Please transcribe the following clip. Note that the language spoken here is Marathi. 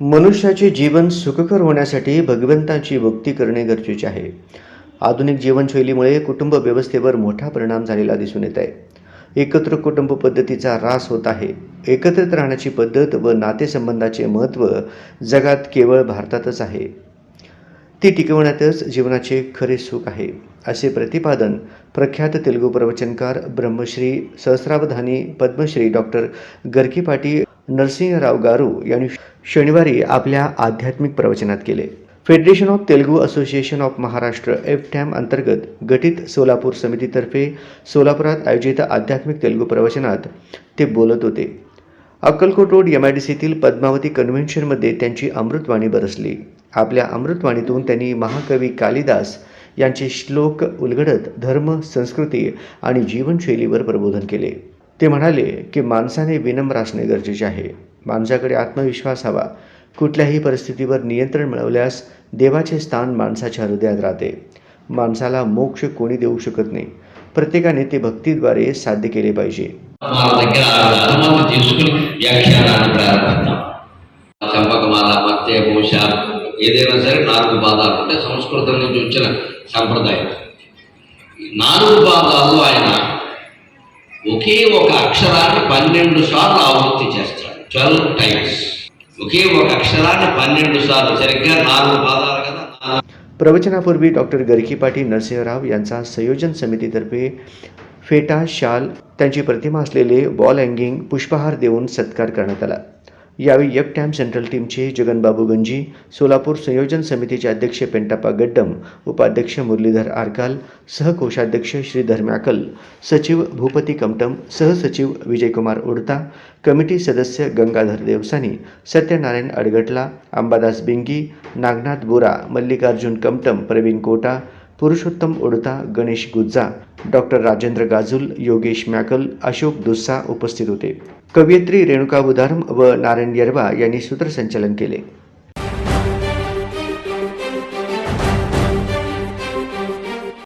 मनुष्याचे जीवन सुखकर होण्यासाठी भगवंताची भक्ती करणे गरजेचे आहे. आधुनिक जीवनशैलीमुळे कुटुंब व्यवस्थेवर मोठा परिणाम झालेला दिसून येत आहे. एकत्र कुटुंब पद्धतीचा ऱ्हास होत आहे. एकत्रित राहण्याची पद्धत व नातेसंबंधाचे महत्त्व जगात केवळ भारतातच आहे. ती टिकवण्यातच जीवनाचे खरे सुख आहे, असे प्रतिपादन प्रख्यात तेलुगू प्रवचनकार ब्रह्मश्री सहस्रावधानी पद्मश्री डॉक्टर गरकीपाटी नरसिंहराव गारू यांनी शनिवारी आपल्या आध्यात्मिक प्रवचनात केले. Federation of Telugu association of Maharashtra FTAM अंतर्गत गठीत सोलापूर समितीतर्फे सोलापुरात आयोजित आध्यात्मिक तेलुगू प्रवचनात ते बोलत होते. अक्कलकोट रोड MIDCतील पद्मावती कन्व्हेन्शनमध्ये त्यांची अमृतवाणी बरसली. आपल्या अमृतवाणीतून त्यांनी महाकवी कालिदास यांचे श्लोक उलगडत धर्म, संस्कृती आणि जीवनशैलीवर प्रबोधन केले. ते म्हणाले की माणसाने विनम्र असणे गरजेचे आहे. माणसाकडे आत्मविश्वास हवा. कुठल्याही परिस्थितीवर नियंत्रण मिळवल्यास देवाचे स्थान माणसाच्या हृदयात राहते. माणसाला मोक्ष कोणी देऊ शकत नाही. प्रत्येकाने ते भक्तीद्वारे साध्य केले पाहिजे. ఏదైనా సరే 4 పాదాలు అంటే సంస్కృతం నుంచి వచ్చిన సంప్రదాయం. 4 పాదాల్లో ఆయన ఒకే ఒక అక్షరాన్ని 12 సార్లు ఆవృత్తి చేస్తాడు. 12 టైమ్స్ ఒకే ఒక అక్షరాన్ని 12 సార్లు. సరిగ్గా 4 పాదాలు కదా. प्रवचनापूर्वी डॉक्टर गरकीपाटी नरसिंहराव यांचा संयोजन समितीतर्फे फेटा, शाल, त्यांची प्रतिमा असलेले वॉल हँगिंग, पुष्पहार देऊन सत्कार करण्यात आला. यावेळी FTAM सेंट्रल टीमचे जगनबाबू गंजी, सोलापूर संयोजन समितीचे अध्यक्ष पेंटाप्पा गड्डम, उपाध्यक्ष मुरलीधर आरकाल, सहकोषाध्यक्ष श्रीधर म्याकल, सचिव भूपती कमटम, सहसचिव विजयकुमार उडता, कमिटी सदस्य गंगाधर देवसानी, सत्यनारायण अडगटला, अंबादास बिंगी, नागनाथ बोरा, मल्लिकार्जुन कमटम, प्रवीण कोटा, पुरुषोत्तम उडता, गणेश गुज्जा, डॉक्टर राजेंद्र गाजुल, योगेश म्याकल, अशोक दुस्सा उपस्थित होते. कवयित्री रेणुका बुधारम व नारायण येरवा यांनी सूत्रसंचालन केले.